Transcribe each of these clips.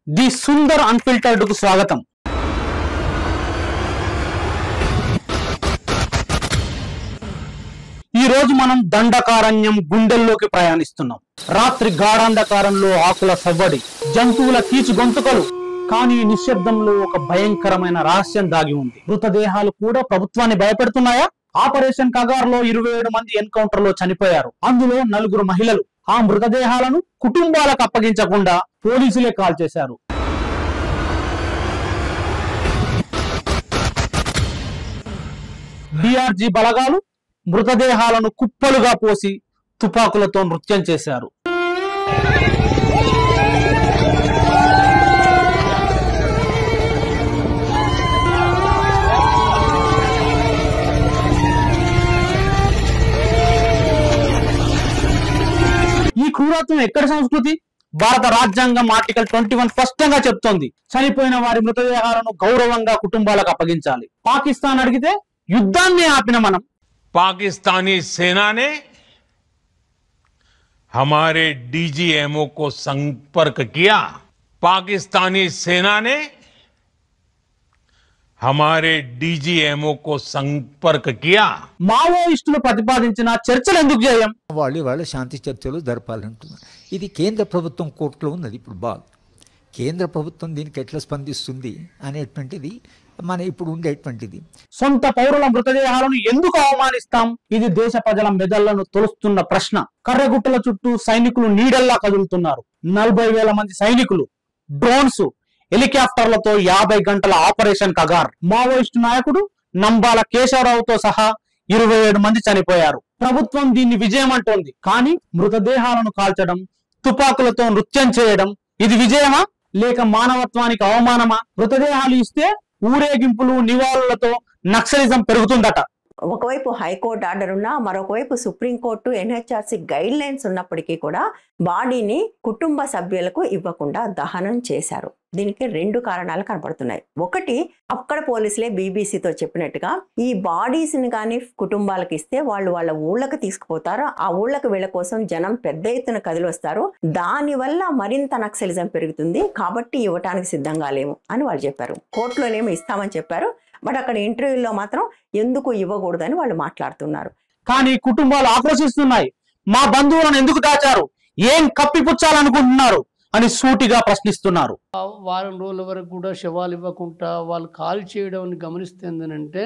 The Sundar unfiltered కు స్వాగతం. ఈ రోజు మనం దండకారణ్యం గుండెల్లోకి ప్రయాణిస్తున్నాం. రాత్రి గాఢాంధకారంలో ఆకుల సవ్వడి, జంతువుల కీచు గొంతుకలు, కానీ నిశ్శబ్దంలో ఒక భయంకరమైన రహస్యం దాగి ఉంది. మృతదేహాలు కూడా ప్రభుత్వాన్ని భయపెడుతున్నాయా? ఆపరేషన్ కగార్ లో 27 మంది ఎన్కౌంటర్ లో చనిపోయారు. అందులో 4 మహిళలు. ఆ మృతదేహాలను కుటుంబాలకు అప్పగించకుండా పోలీసులే కాల్చేశారు. డిఆర్జీ బలగాలు మృతదేహాలను కుప్పలుగా పోసి తుపాకులతో నృత్యం చేశారు. ఈ క్రూరత్వం ఎక్కడి సంస్కృతి? భారత రాజ్యాంగం ఆర్టికల్ 21 స్పష్టంగా చెప్తోంది, చనిపోయిన వారి మృతదేహాలను గౌరవంగా కుటుంబాలకు అప్పగించాలి. పాకిస్తాన్ అడిగితే యుద్ధాన్ని ఆపిన మనం. पाकिस्तानी सेना ने हमारे डीजीएमओ को संपर्क किया. पाकिस्तानी सेना ने हमारे डीजीएमओ को संपर्क किया. మావోయిస్టులు ప్రతిపాదించిన చర్చలు ఎందుకు చేయం? వాళ్ళు శాంతి చర్చలు జరపాలంటున్నారు. ఇది కేంద్ర ప్రభుత్వం కోర్టులో ఉన్నది. ఇప్పుడు కేంద్ర ప్రభుత్వం దీనికి ఎట్లా స్పందిస్తుంది అనేటువంటిది మన ఇప్పుడు ఉండేటువంటిది. సొంత పౌరుల మృతదేహాలను ఎందుకు అవమానిస్తాం? ఇది దేశ ప్రజల మెదళ్లను తొలుస్తున్న ప్రశ్న. కర్రగుట్టల చుట్టూ సైనికులు నీడల్లా కదులుతున్నారు. 40,000 మంది సైనికులు, డ్రోన్స్, హెలికాప్టర్లతో 50 గంటల ఆపరేషన్ కగార్. మావోయిస్టు నాయకుడు నంబాల కేశవరావుతో సహా 27 మంది చనిపోయారు. ప్రభుత్వం దీన్ని విజయం అంటోంది. కానీ మృతదేహాలను కాల్చడం, తుపాకులతో నృత్యం చేయడం, ఇది విజయమా లేక మానవత్వానికి అవమానమా? మృతదేహాలు ఇస్తే ఊరేగింపులు, నివాళులతో నక్సలిజం పెరుగుతుందట. ఒకవైపు హైకోర్టు ఆర్డర్ ఉన్నా, మరొకవైపు సుప్రీంకోర్టు ఎన్హెచ్ఆర్సీ గైడ్ లైన్స్ ఉన్నప్పటికీ కూడా బాడీని కుటుంబ సభ్యులకు ఇవ్వకుండా దహనం చేశారు. దీనికి 2 కారణాలు కనపడుతున్నాయి. ఒకటి, అక్కడ పోలీసులే బీబీసీతో చెప్పినట్టుగా ఈ బాడీస్ ని కానీ కుటుంబాలకు ఇస్తే వాళ్ళు వాళ్ళ ఊళ్ళకి తీసుకుపోతారు. ఆ ఊళ్ళకి వీళ్ళ కోసం జనం పెద్ద ఎత్తున కదిలి వస్తారు. దానివల్ల మరింత నక్సలిజం పెరుగుతుంది. కాబట్టి ఇవ్వటానికి సిద్ధంగా లేము అని వాళ్ళు చెప్పారు. కోర్టులోనేమో ఇస్తామని చెప్పారు. బట్ అక్కడ ఇంటర్వ్యూలో మాత్రం ఎందుకు ఇవ్వకూడదని వాళ్ళు మాట్లాడుతున్నారు. కానీ కుటుంబాలు ఆక్రోశిస్తున్నాయి. మా బంధువులను ఎందుకు దాచారు, ఏం కప్పిపుచ్చాలనుకుంటున్నారు అని సూటిగా ప్రశ్నిస్తున్నారు. వారం రోజుల వరకు కూడా శవాలు ఇవ్వకుండా వాళ్ళు కాల్ చేయడం గమనిస్తే ఏంటంటే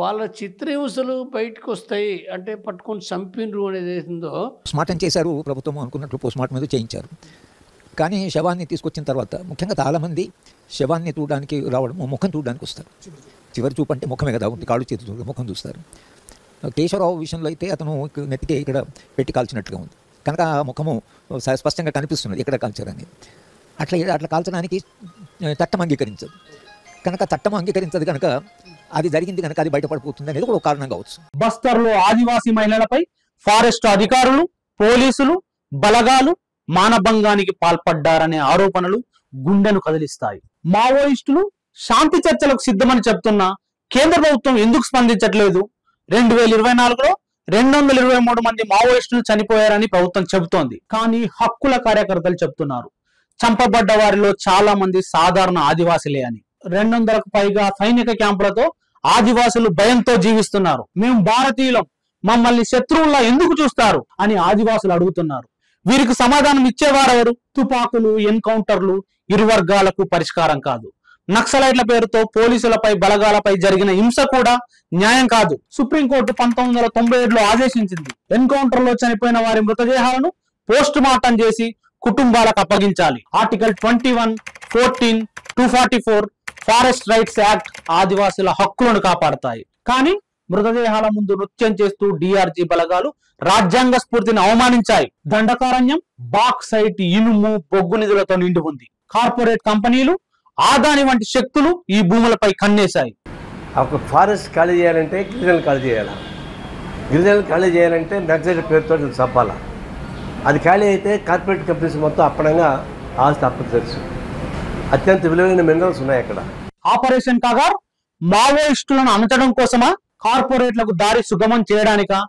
వాళ్ళ చిత్రహింసలు బయటకు వస్తాయి. అంటే పట్టుకొని చంపినరు అనేది ఏందో పోస్ట్మార్టం చేశారు. ప్రభుత్వం అనుకున్నట్లు పోస్ట్మార్టం మీద చేయించారు. కానీ శవాన్ని తీసుకొచ్చిన తర్వాత ముఖ్యంగా చాలామంది శవాన్ని చూడడానికి రావడం, ముఖం చూడడానికి వస్తారు. చివరి చూపు అంటే ముఖమే కదా, కాళ్ళు చేతి ముఖం చూస్తారు. కేశవరావు విషయంలో అయితే అతను నెత్తికే ఇక్కడ పెట్టి కాల్చినట్లుగా ఉంది కనుక ముఖము స్పష్టంగా కనిపిస్తున్నది ఎక్కడ కాల్చారని. అట్లా కాల్చడానికి చట్టం అంగీకరించదు కనుక, చట్టం అంగీకరించదు కనుక అది జరిగింది కనుక అది బయటపడిపోతుంది అనేది కూడా ఒక కారణం కావచ్చు. బస్తర్లో ఆదివాసీ మహిళలపై ఫారెస్ట్ అధికారులు, పోలీసులు, బలగాలు మానభంగానికి పాల్పడ్డారనే ఆరోపణలు గుండెను కదిలిస్తాయి. మావోయిస్టులు శాంతి చర్చలకు సిద్ధమని చెప్తున్నా కేంద్ర ప్రభుత్వం ఎందుకు స్పందించట్లేదు? 2024లో 223 మంది మావోయిస్టులు చనిపోయారని ప్రభుత్వం చెబుతోంది. కానీ హక్కుల కార్యకర్తలు చెప్తున్నారు చంపబడ్డ వారిలో చాలా మంది సాధారణ ఆదివాసులే అని. 200కు పైగా సైనిక క్యాంపులతో ఆదివాసులు భయంతో జీవిస్తున్నారు. మేము భారతీయులం, మమ్మల్ని శత్రువుల్లా ఎందుకు చూస్తారు అని ఆదివాసులు అడుగుతున్నారు. వీరికి సమాధానం ఇచ్చేవారెవరు? తుపాకులు, ఎన్కౌంటర్లు ఇరు వర్గాలకు పరిష్కారం కాదు. నక్సలైట్ల పేరుతో పోలీసులపై, బలగాలపై జరిగిన హింస కూడా న్యాయం కాదు. సుప్రీంకోర్టు 1997లో ఆదేశించింది, ఎన్కౌంటర్ లో చనిపోయిన వారి మృతదేహాలను పోస్ట్ మార్టం చేసి కుటుంబాలకు అప్పగించాలి. ఆర్టికల్ 21, 14, 244 ఫారెస్ట్ రైట్స్ యాక్ట్ ఆదివాసుల హక్కులను కాపాడతాయి. కానీ మృతదేహాల ముందు నృత్యం చేస్తూ డిఆర్జీ బలగాలు రాజ్యాంగ స్ఫూర్తిని అవమానించాయి. దండకారణ్యం బాక్సైట్, ఇనుము, బొగ్గు నిధులతో నిండి ఉంది. కార్పొరేట్ కంపెనీలు, ఆదాని వంటి శక్తులు ఈ భూములపై కన్నేశాయి. ఒక ఫారెస్ట్ ఖాళీ చేయాలంటే గిరిజనులు ఖాళీ చేయాలి. గిరిజనులు ఖాళీ చేయాలంటే నక్సలైట్ పేరుతో చంపాలా. అది ఖాళీ అయితే కార్పొరేట్ కంపెనీస్ మొత్తం అప్పనంగా ఆస్తి అప్పచెప్పు. అత్యంత విలువైన మినరల్స్ ఉన్నాయి అక్కడ. ఆపరేషన్ కగార్ మావోయిస్టులను అణచడం కోసమా, కార్పొరేట్లకు దారి సుగమం చేయడానికా?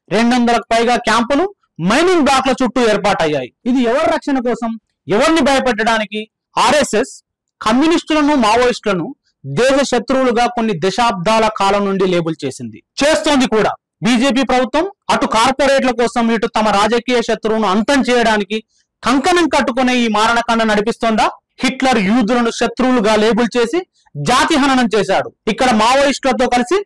200కు పైగా క్యాంపులు మైనింగ్ బ్లాక్ల చుట్టూ ఏర్పాటయ్యాయి. ఇది ఎవరి రక్షణ కోసం, ఎవరిని భయపెట్టడానికి? ఆర్ఎస్ఎస్ కమ్యూనిస్టులను మావోయిస్టులను దేశ శత్రువులుగా కొన్ని దశాబ్దాల కాలం నుండి లేబుల్ చేస్తోంది కూడా. బీజేపీ ప్రభుత్వం అటు కార్పొరేట్ల కోసం ఇటు తమ రాజకీయ శత్రువును అంతం చేయడానికి కంకణం కట్టుకునే ఈ మారణకాండ నడిపిస్తోందా? హిట్లర్ యూదులను శత్రువులుగా లేబుల్ చేసి జాతి హననం చేశాడు. ఇక్కడ మావోయిస్టులతో కలిసి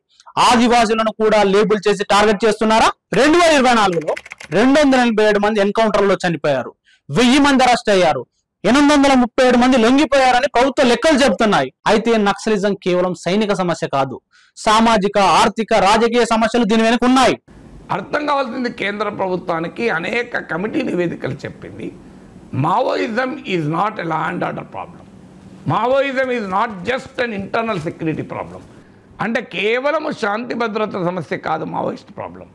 ఆదివాసులను కూడా లేబుల్ చేసి టార్గెట్ చేస్తున్నారా? 2024లో 287 మంది ఎన్కౌంటర్లో చనిపోయారు, 1000 మంది అరెస్ట్ అయ్యారు, 837 మంది లొంగిపోయారని ప్రభుత్వ లెక్కలు చెబుతున్నాయి. అయితే నక్సలిజం కేవలం సైనిక సమస్య కాదు, సామాజిక, ఆర్థిక, రాజకీయ సమస్యలు దీని వెనుక ఉన్నాయి. అర్థం కావాల్సింది కేంద్ర ప్రభుత్వానికి అనేక కమిటీ నివేదికలు చెప్పింది. Maoism is not a law and order problem. Maoism is not just an internal security problem. అంటే కేవలం శాంతి భద్రత సమస్య కాదు మావోయిస్ట్ ప్రాబ్లం,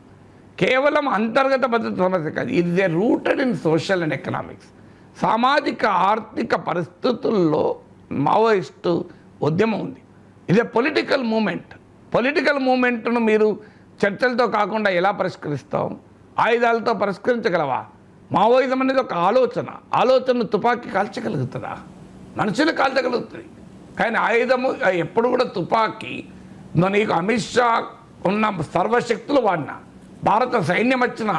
కేవలం అంతర్గత భద్రత సమస్య కాదు. It is a rooted in social and economics. సామాజిక ఆర్థిక పరిస్థితుల్లో మావోయిస్టు ఉద్యమం ఉంది. ఇది పొలిటికల్ మూమెంట్. పొలిటికల్ మూమెంట్ను మీరు చర్చలతో కాకుండా ఎలా పరిష్కరిస్తాం? ఆయుధాలతో పరిష్కరించగలవా? మావోయిజం అనేది ఒక ఆలోచనను తుపాకీ కాల్చగలుగుతుందా? మనుషులు కాల్చగలుగుతుంది, కానీ ఆయుధము ఎప్పుడు కూడా తుపాకీ. నీకు అమిత్ షా ఉన్న సర్వశక్తులు వాడినా, భారత సైన్యం వచ్చిన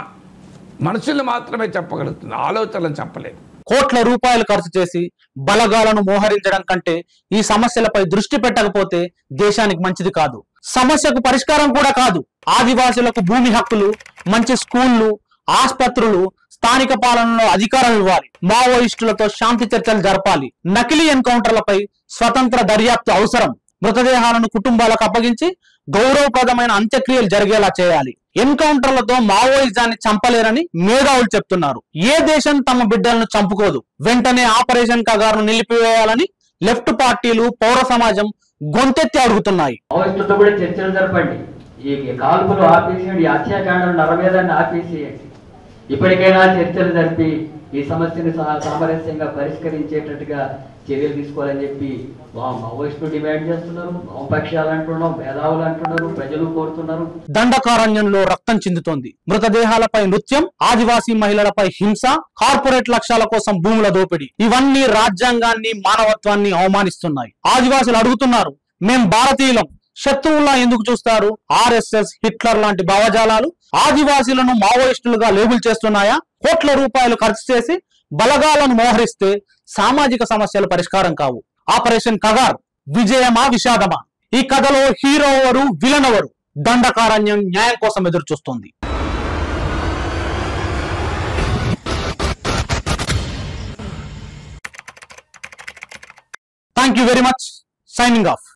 మనుషులు మాత్రమే చెప్పగలుగుతుంది, ఆలోచనలు చెప్పలేదు. కోట్ల రూపాయలు ఖర్చు చేసి బలగాలను మోహరించడం కంటే ఈ సమస్యలపై దృష్టి పెట్టకపోతే దేశానికి మంచిది కాదు, సమస్యకు పరిష్కారం కూడా కాదు. ఆదివాసులకు భూమి హక్కులు, మంచి స్కూళ్లు, ఆసుపత్రులు, స్థానిక పాలనలో అధికారం ఇవ్వాలి. మావోయిస్టులతో శాంతి చర్చలు జరపాలి. నకిలీ ఎన్కౌంటర్లపై స్వతంత్ర దర్యాప్తు అవసరం. మృతదేహాలను కుటుంబాలకు అప్పగించి గౌరవప్రదమైన అంత్యక్రియలు జరిగేలా చేయాలి. ఎన్కౌంటర్లతో మావోయిజాన్ని చంపలేరని మేధావులు చెప్తున్నారు. ఏ దేశం తమ బిడ్డలను చంపుకోదు. వెంటనే ఆపరేషన్ కగారును నిలిపివేయాలని లెఫ్ట్ పార్టీలు, పౌర సమాజం గొంతెత్తి అడుగుతున్నాయి. మావోయిస్టులతో కూడా చర్చలు జరపండి. ఈ కాల్పులు ఆపేసేయండి, ఈ హత్యాకాండలు నరమేదాన్ని ఆపేసేయండి. ఇప్పటికైనా చర్చలు జరిపి ఈ సమస్యను సామరస్యంగా పరిష్కరించేటట్టుగా చర్యలు తీసుకోవాలని చెప్పి మావోయిస్టులు డిమాండ్ చేస్తున్నారు. వామపక్షాలు అంటున్నాం, మేధావులు అంటున్నారు, ప్రజలు కోరుతున్నారు. దండకారణ్యంలో రక్తం చిందుతోంది. మృతదేహాలపై నృత్యం, ఆదివాసీ మహిళలపై హింస, కార్పొరేట్ లక్ష్యాల కోసం భూముల దోపిడీ, ఇవన్నీ రాజ్యాంగాన్ని, మానవత్వాన్ని అవమానిస్తున్నాయి. ఆదివాసులు అడుగుతున్నారు, మేం భారతీయులం, శత్రువుల్లా ఎందుకు చూస్తారు? ఆర్ఎస్ఎస్, హిట్లర్ లాంటి భావజాలాలు ఆదివాసీలను మావోయిస్టులుగా లేబుల్ చేస్తున్నాయా? కోట్ల రూపాయలు ఖర్చు చేసి బలగాలను మోహరిస్తే సామాజిక సమస్యలు పరిష్కారం కావు. ఆపరేషన్ కగార్ విజయమా విషాదమా? ఈ కథలో హీరో ఎవరు, విలన్ ఎవరు? దండకారణ్యం న్యాయం కోసం ఎదురు చూస్తోంది. Thank you very much. Signing off.